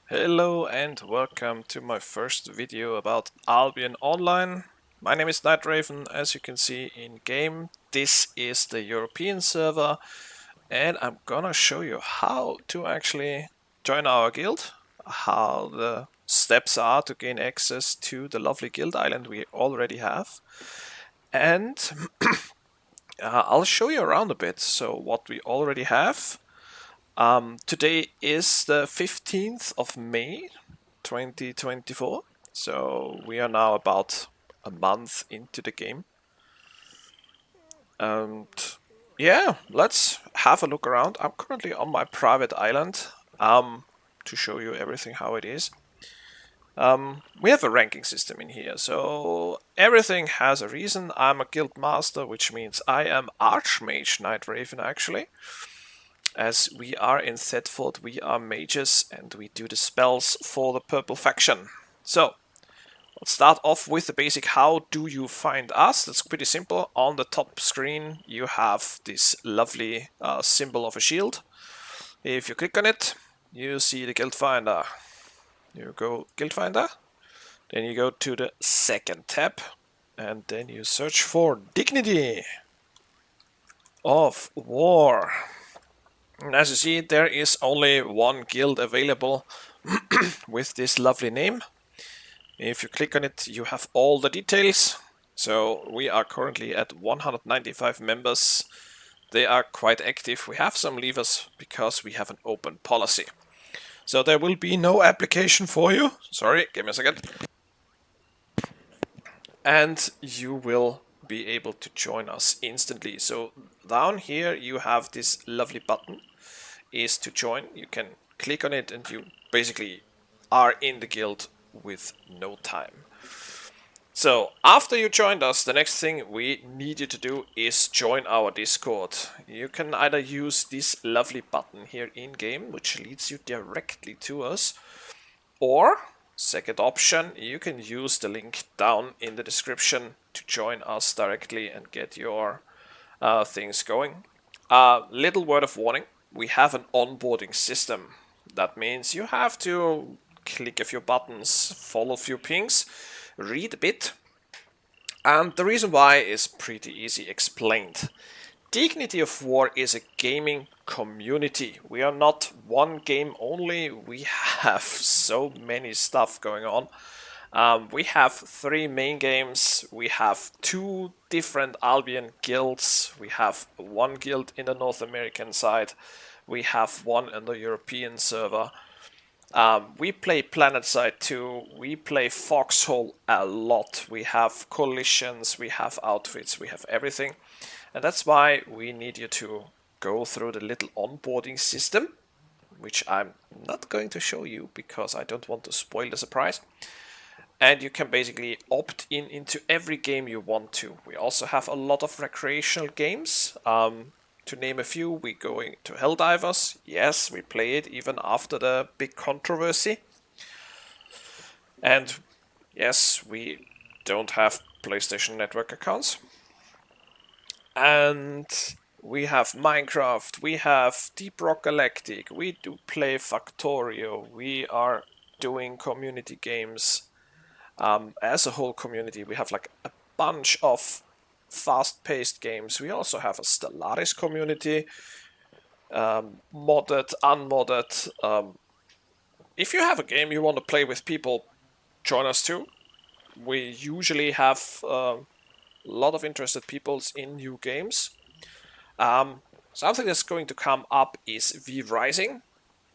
Hello and welcome to my first video about Albion Online. My name is Night Raven, as you can see in game. This is the European server and I'm gonna show you how to actually join our guild, how the steps are to gain access to the lovely guild island we already have, and I'll show you around a bit, so what we already have. Today is the 15th of May 2024, so we are now about a month into the game. And yeah, let's have a look around. I'm currently on my private island to show you everything how it is. We have a ranking system in here, so everything has a reason. I'm a guild master, which means I am Archmage Night Raven actually. As we are in Thetford, we are mages and we do the spells for the purple faction. So, let's start off with the basic how do you find us. That's pretty simple. On the top screen you have this lovely symbol of a shield. If you click on it, you see the guild finder. You go guild finder, then you go to the second tab, and then you search for Dignity of War. And as you see, there is only one guild available with this lovely name. If you click on it, you have all the details. So we are currently at 195 members. They are quite active. We have some leavers because we have an open policy. So there will be no application for you. Sorry, give me a second. And you will be able to join us instantly. So down here you have this lovely button, is to join. You can click on it and you basically are in the guild with no time. So after you joined us, the next thing we need you to do is join our Discord. You can either use this lovely button here in game, which leads you directly to us, or second option, you can use the link down in the description to join us directly and get your things going. Little word of warning, we have an onboarding system. That means you have to click a few buttons, follow a few pings, read a bit. And the reason why is pretty easy explained. Dignity of War is a gaming community. We are not one game only, we have so many stuff going on. We have 3 main games, we have 2 different Albion guilds, we have 1 guild in the North American side, we have 1 in the European server. We play Planetside too, we play Foxhole a lot, we have coalitions, we have outfits, we have everything. And that's why we need you to go through the little onboarding system, which I'm not going to show you because I don't want to spoil the surprise. And you can basically opt in into every game you want to. We also have a lot of recreational games. To name a few, we're going to Helldivers. Yes, we play it even after the big controversy. And yes, we don't have PlayStation Network accounts. And we have Minecraft, we have Deep Rock Galactic, we do play Factorio, we are doing community games. As a whole community, we have like a bunch of fast-paced games. We also have a Stellaris community, modded, unmodded. If you have a game you want to play with people, join us too. We usually have a lot of interested peoples in new games. Something that's going to come up is V Rising.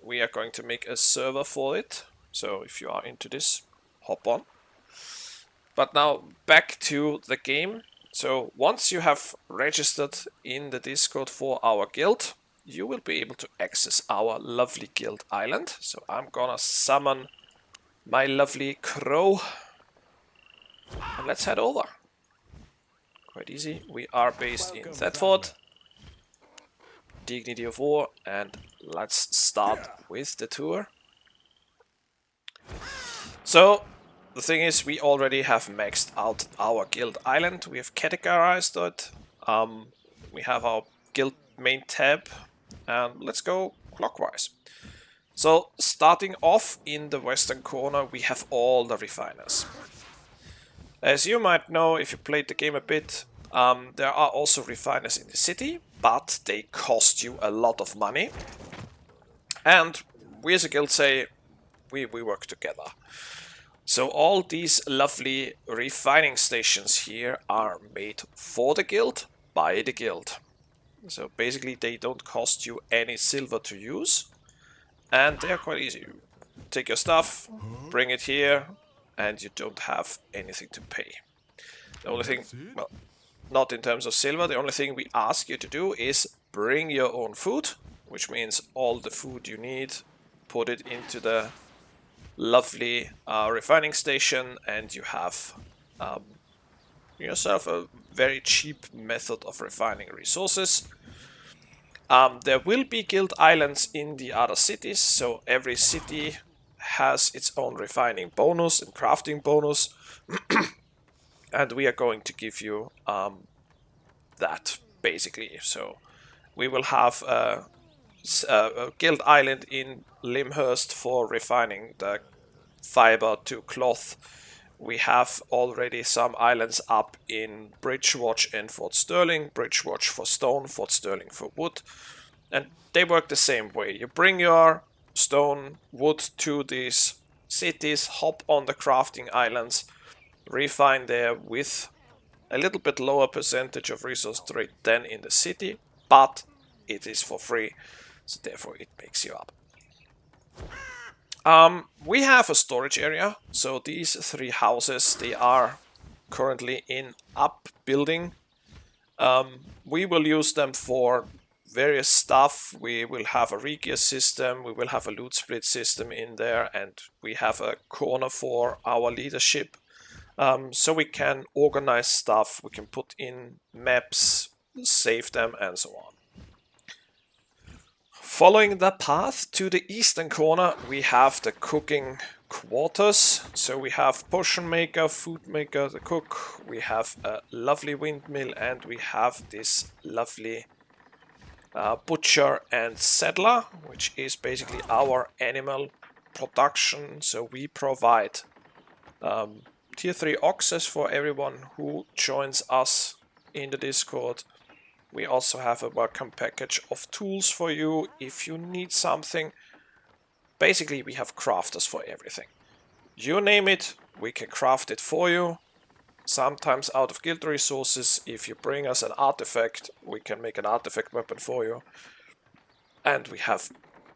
We are going to make a server for it, so if you are into this, hop on. But now back to the game. So once you have registered in the Discord for our guild, you will be able to access our lovely guild island. So I'm gonna summon my lovely crow and let's head over. Quite easy. We are based in Thetford, Dignity of War, and let's start with the tour. So the thing is, we already have maxed out our guild island. We have categorized it. We have our guild main tab, and let's go clockwise. So starting off in the western corner, we have all the refiners. As you might know if you played the game a bit, there are also refiners in the city, but they cost you a lot of money. And we as a guild say, we work together. So all these lovely refining stations here are made for the guild, by the guild. So basically they don't cost you any silver to use, and they are quite easy. You take your stuff, bring it here, and you don't have anything to pay. The only thing, well, not in terms of silver, the only thing we ask you to do is bring your own food, which means all the food you need, put it into the lovely refining station, and you have yourself a very cheap method of refining resources. There will be guild islands in the other cities, so every city has its own refining bonus and crafting bonus, and we are going to give you that basically. So we will have a guild island in Limhurst for refining the fiber to cloth. We have already some islands up in Bridgewatch and Fort Sterling. Bridgewatch for stone, Fort Sterling for wood. And they work the same way. You bring your stone, wood to these cities, hop on the crafting islands, refine there with a little bit lower percentage of resource trade than in the city, but it is for free, so therefore it makes you up. We have a storage area, so these 3 houses, they are currently in upbuilding. We will use them for various stuff. We will have a regear system, we will have a loot split system in there, and we have a corner for our leadership. So we can organize stuff, we can put in maps, save them, and so on. Following the path to the eastern corner, we have the cooking quarters. So we have potion maker, food maker, the cook, we have a lovely windmill, and we have this lovely butcher and settler, which is basically our animal production. So we provide tier 3 oxes for everyone who joins us in the Discord. We also have a welcome package of tools for you if you need something. Basically, we have crafters for everything. You name it, we can craft it for you. Sometimes out of guild resources. If you bring us an artifact, we can make an artifact weapon for you. And we have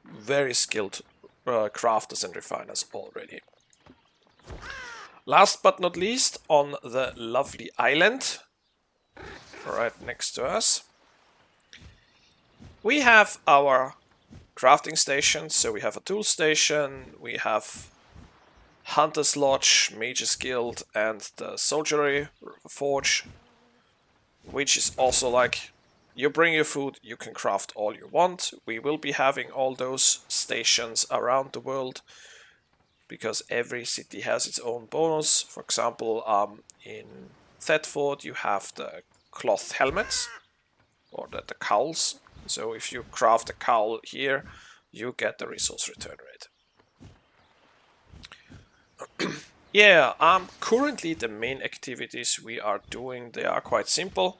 very skilled crafters and refiners already. Last but not least, on the lovely island, right next to us, we have our crafting stations. So we have a tool station, we have Hunter's Lodge, Mage's Guild, and the Soldiery Forge, which is also like, you bring your food, you can craft all you want. We will be having all those stations around the world, because every city has its own bonus. For example, in Thetford you have the cloth helmets, or the cowls. So if you craft a cowl here, you get the resource return rate. Yeah, currently the main activities we are doing, they are quite simple.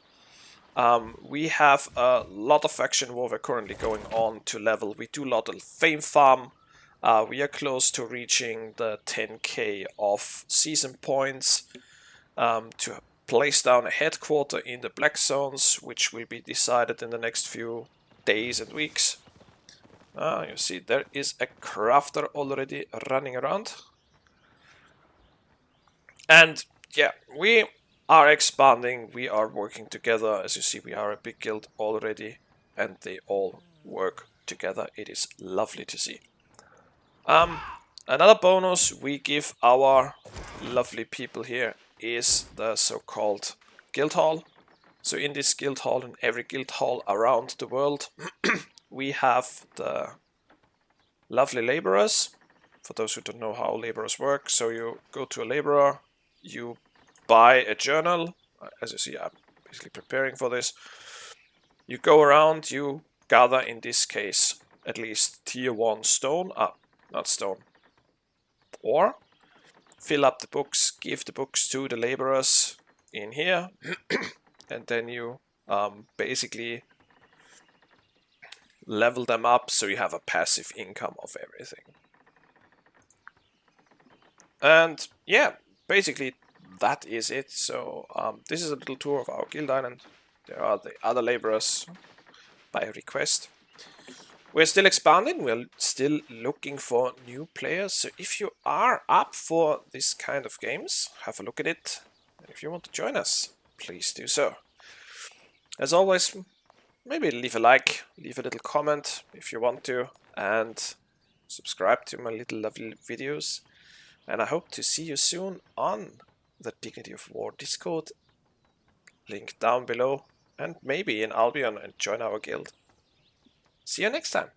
We have a lot of faction warfare currently going on to level. We do a lot of fame farm. We are close to reaching the 10k of season points to place down a headquarter in the Black Zones, which will be decided in the next few days and weeks. You see, there is a crafter already running around. And yeah, we are expanding, we are working together. As you see, we are a big guild already, and they all work together. It is lovely to see. Another bonus we give our lovely people here is the so-called guild hall. So in this guild hall, in every guild hall around the world, we have the lovely laborers. For those who don't know how laborers work, so you go to a laborer, you buy a journal. As you see, I'm basically preparing for this. You go around, you gather, in this case, at least tier 1 stone. not stone. Or fill up the books, give the books to the laborers in here, and then you basically level them up so you have a passive income of everything. And yeah, basically that is it. So this is a little tour of our guild island. There are the other laborers by request. We're still expanding, we're still looking for new players, so if you are up for this kind of games, have a look at it. And if you want to join us, please do so. As always, maybe leave a like, leave a little comment if you want to, and subscribe to my little lovely videos. And I hope to see you soon on the Dignity of War Discord, link down below, and maybe in Albion and join our guild. See you next time.